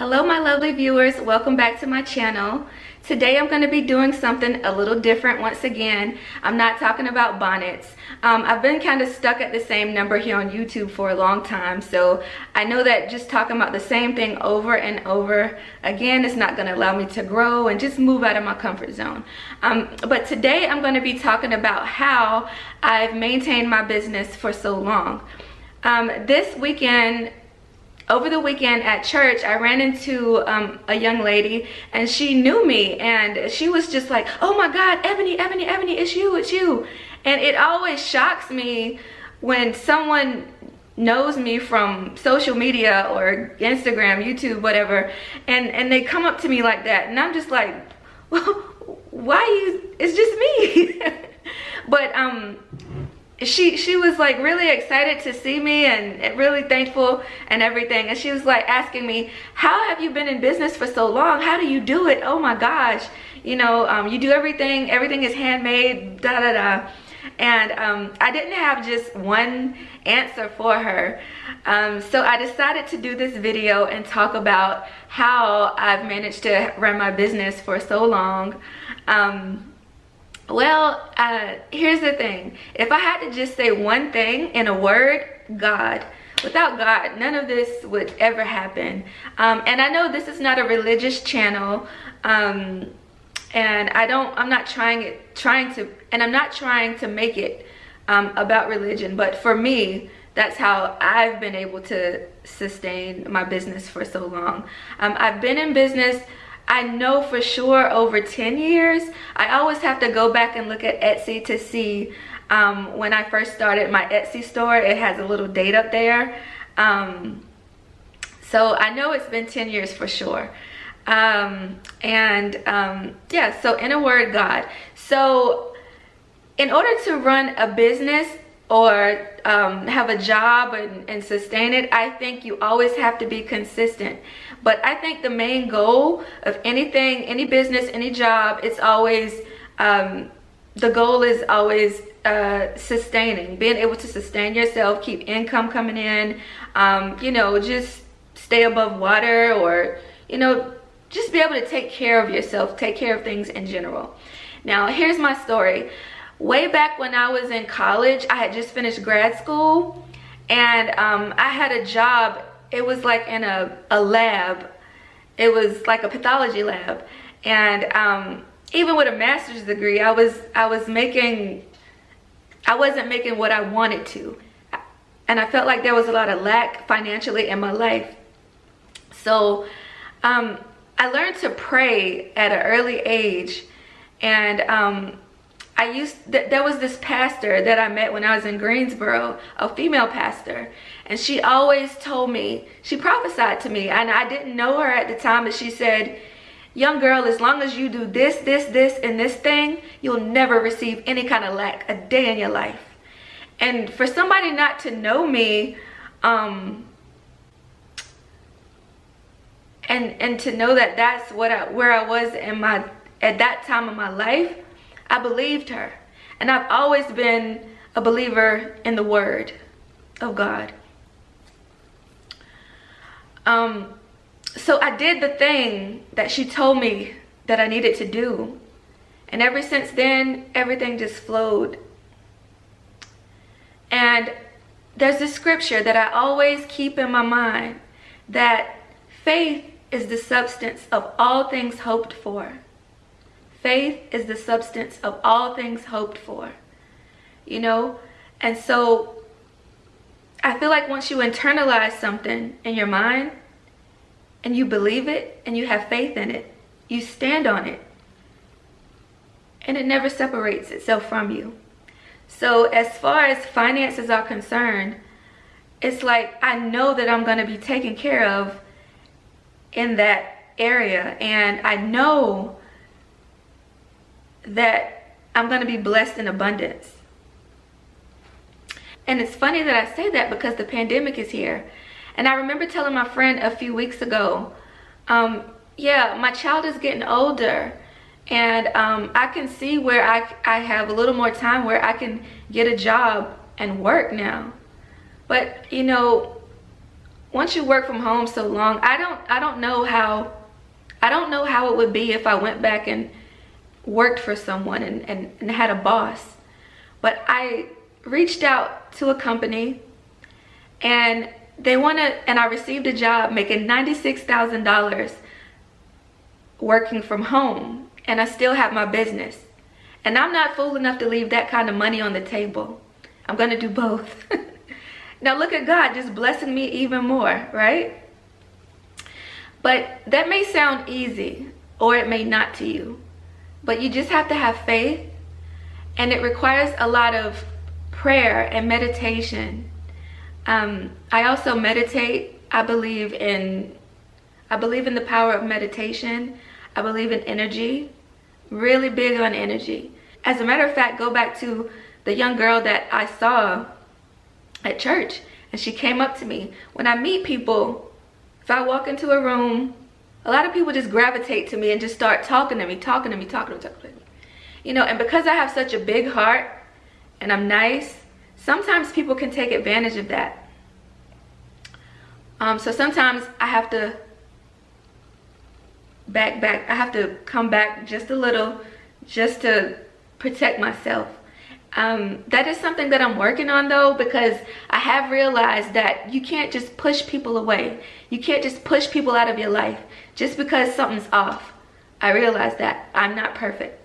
Hello my lovely viewers, welcome back to my channel. Today I'm going to be doing something a little different once again. I'm not talking about bonnets. I've been kind of stuck at the same number here on YouTube for a long time, so I know that just talking about the same thing over and over again is not going to allow me to grow and just move out of my comfort zone. But today I'm going to be talking about how I've maintained my business for so long. Over the weekend at church, I ran into a young lady, and she knew me, and she was just like, oh my God, Ebony, it's you. And it always shocks me when someone knows me from social media or Instagram, YouTube, whatever, and they come up to me like that, and I'm just like, well, it's just me. But she was like really excited to see me and really thankful and everything, and she was like asking me, how have you been in business for so long? How do you do it? Oh my gosh, you know, you do everything is handmade, da da da. And I didn't have just one answer for her, so I decided to do this video and talk about how I've managed to run my business for so long. Well, here's the thing. If I had to just say one thing in a word, God. Without God, none of this would ever happen. And I know this is not a religious channel, and I'm not trying to make it about religion, but for me, that's how I've been able to sustain my business for so long. I've been in business, I know for sure, over 10 years. I always have to go back and look at Etsy to see when I first started my Etsy store. It has a little date up there. So I know it's been 10 years for sure. Yeah, so in a word, God. So in order to run a business or have a job and sustain it, I think you always have to be consistent. But I think the main goal of anything, any business, any job, it's always, the goal is always sustaining, being able to sustain yourself, keep income coming in, you know, just stay above water, or, you know, just be able to take care of yourself, take care of things in general. Now, here's my story. Way back when I was in college, I had just finished grad school, and I had a job. It was like in a lab. It was like a pathology lab, and even with a master's degree, I wasn't making what I wanted to, and I felt like there was a lot of lack financially in my life. So I learned to pray at an early age, and there was this pastor that I met when I was in Greensboro, a female pastor, and she always told me, she prophesied to me, and I didn't know her at the time, but she said, young girl, as long as you do this, and this thing, you'll never receive any kind of lack a day in your life. And for somebody not to know me, and to know that that's where I was at that time of my life, I believed her. And I've always been a believer in the word of God. So I did the thing that she told me that I needed to do. And ever since then, everything just flowed. And there's this scripture that I always keep in my mind, that faith is the substance of all things hoped for. Faith is the substance of all things hoped for, you know? And so I feel like once you internalize something in your mind and you believe it and you have faith in it, you stand on it, and it never separates itself from you. So as far as finances are concerned, it's like I know that I'm going to be taken care of in that area, and I know that I'm going to be blessed in abundance. And it's funny that I say that because the pandemic is here. And I remember telling my friend a few weeks ago, yeah, my child is getting older, and I can see where I have a little more time where I can get a job and work now. But, you know, once you work from home so long, I don't know how it would be if I went back and worked for someone and had a boss. But I reached out to a company, and I received a job making $96,000 working from home, and I still have my business. And I'm not fool enough to leave that kind of money on the table. I'm gonna do both. Now look at God just blessing me even more, right? But that may sound easy, or it may not to you. But you just have to have faith, and it requires a lot of prayer and meditation. I also meditate. I believe in the power of meditation. I believe in energy, really big on energy. As a matter of fact, go back to the young girl that I saw at church, and she came up to me. When I meet people, if I walk into a room, a lot of people just gravitate to me and just start talking to me. You know, and because I have such a big heart and I'm nice, sometimes people can take advantage of that. So sometimes I have to back. I have to come back just a little, just to protect myself. That is something that I'm working on though, because I have realized that you can't just push people away. You can't just push people out of your life just because something's off. I realize that I'm not perfect.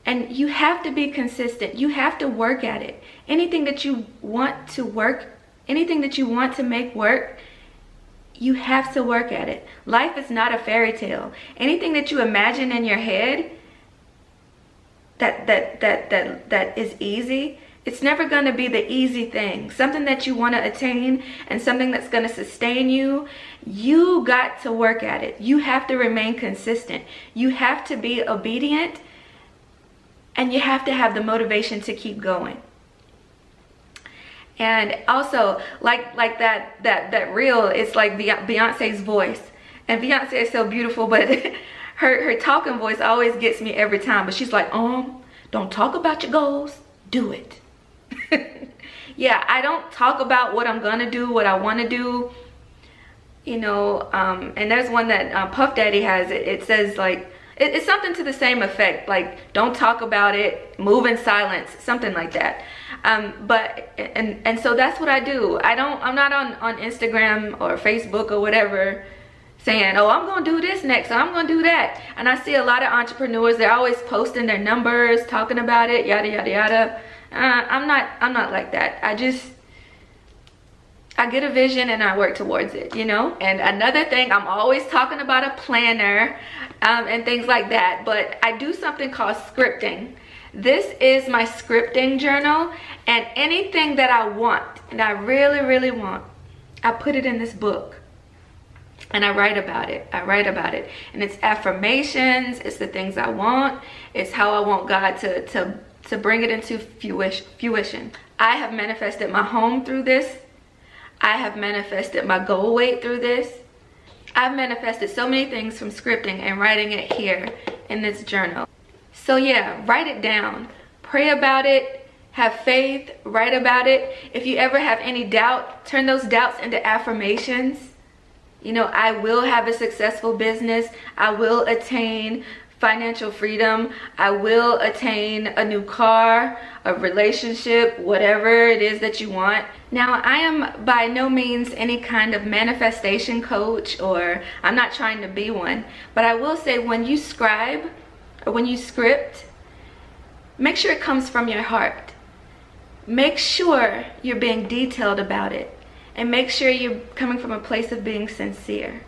And you have to be consistent. You have to work at it. Anything that you want to work, anything that you want to make work, you have to work at it. Life is not a fairy tale. Anything that you imagine in your head that is easy, it's never going to be the easy thing. Something that you want to attain and something that's going to sustain you, you got to work at it. You have to remain consistent. You have to be obedient, and you have to have the motivation to keep going. And also, like that reel, it's like Beyonce's voice. And Beyonce is so beautiful, but her talking voice always gets me every time. But she's like, don't talk about your goals, do it. Yeah, I don't talk about what I'm gonna do, what I want to do. You know, and there's one that Puff Daddy has. It says like, it's something to the same effect, like don't talk about it, move in silence, something like that. And so that's what I do. I'm not on Instagram or Facebook or whatever saying, oh, I'm gonna do this next, or I'm gonna do that. And I see a lot of entrepreneurs, they're always posting their numbers, talking about it, yada yada yada. I'm not like that. I get a vision and I work towards it, you know. And another thing, I'm always talking about a planner and things like that, but I do something called scripting. This is my scripting journal, and anything that I want, and I really, really want, I put it in this book. And I write about it. And it's affirmations, it's the things I want, it's how I want God to bring it into fruition. I have manifested my home through this. I have manifested my goal weight through this. I've manifested so many things from scripting and writing it here in this journal. So yeah, write it down. Pray about it. Have faith. Write about it. If you ever have any doubt, turn those doubts into affirmations. You know, I will have a successful business. I will attain financial freedom. I will attain a new car, a relationship, whatever it is that you want. Now, I am by no means any kind of manifestation coach, or I'm not trying to be one. But I will say, when you scribe or when you script, make sure it comes from your heart. Make sure you're being detailed about it. And make sure you're coming from a place of being sincere,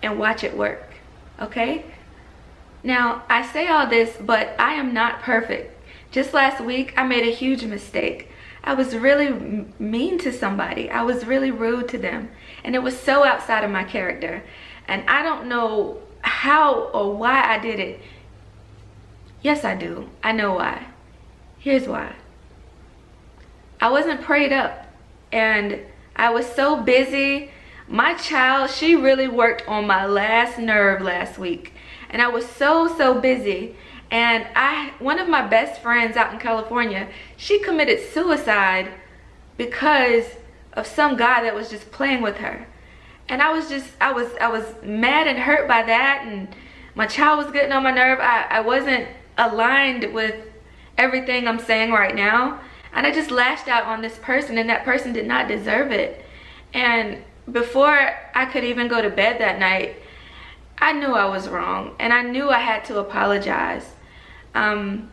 and watch it work, okay? Now, I say all this, but I am not perfect. Just last week, I made a huge mistake. I was really mean to somebody. I was really rude to them. And it was so outside of my character. And I don't know how or why I did it. Yes, I do. I know why. Here's why. I wasn't prayed up. And I was so busy. My child, she really worked on my last nerve last week. And I was so busy. And one of my best friends out in California, she committed suicide because some guy that was just playing with her. And I was mad and hurt by that, and my child was getting on my nerve. I wasn't aligned with everything I'm saying right now, and I just lashed out on this person, and that person did not deserve it. And before I could even go to bed that night, I knew I was wrong, and I knew I had to apologize. And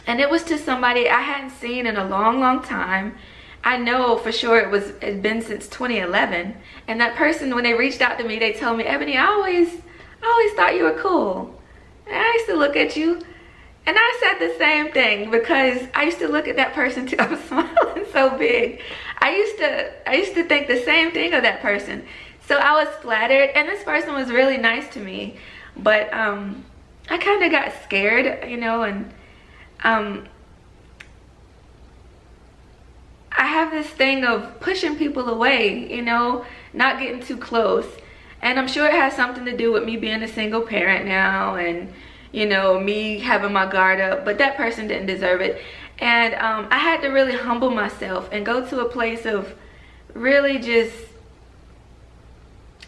it was to somebody I hadn't seen in a long time. I know for sure it'd been since 2011. And that person, when they reached out to me, they told me, Ebony, I always thought you were cool. And I used to look at you, and I said the same thing, because I used to look at that person too. I was smiling so big. I used to think the same thing of that person. So I was flattered, and this person was really nice to me. But I kind of got scared, you know, and I have this thing of pushing people away, you know, not getting too close. And I'm sure it has something to do with me being a single parent now, and, you know, me having my guard up. But that person didn't deserve it. And I had to really humble myself and go to a place of really just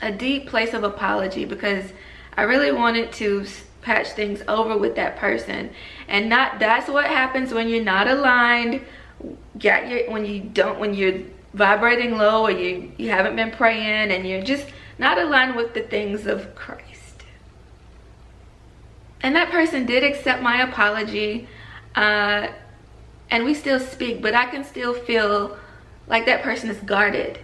a deep place of apology, because I really wanted to patch things over with that person. And that's what happens when you're not aligned. When you're vibrating low, or you haven't been praying, and you're just not aligned with the things of Christ. And that person did accept my apology, and we still speak, but I can still feel like that person is guarded,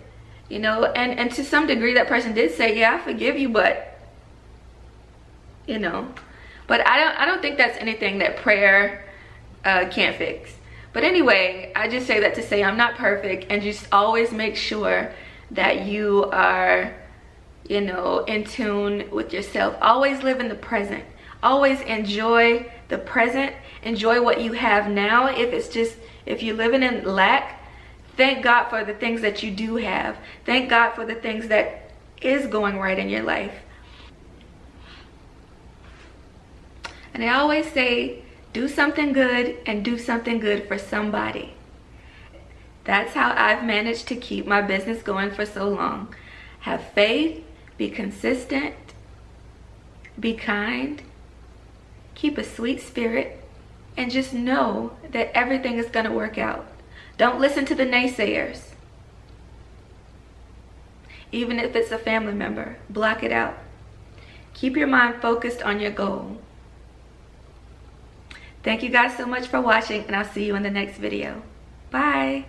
you know. And to some degree, that person did say, yeah, I forgive you, but, you know, but I don't think that's anything that prayer can't fix. But anyway, I just say that to say I'm not perfect, and just always make sure that you are, you know, in tune with yourself. Always live in the present. Always enjoy the present. Enjoy what you have now. If you're living in lack, thank God for the things that you do have. Thank God for the things that is going right in your life. And I always say, do something good, and do something good for somebody. That's how I've managed to keep my business going for so long. Have faith, be consistent, be kind, keep a sweet spirit, and just know that everything is going to work out. Don't listen to the naysayers. Even if it's a family member, block it out. Keep your mind focused on your goal. Thank you guys so much for watching, and I'll see you in the next video. Bye.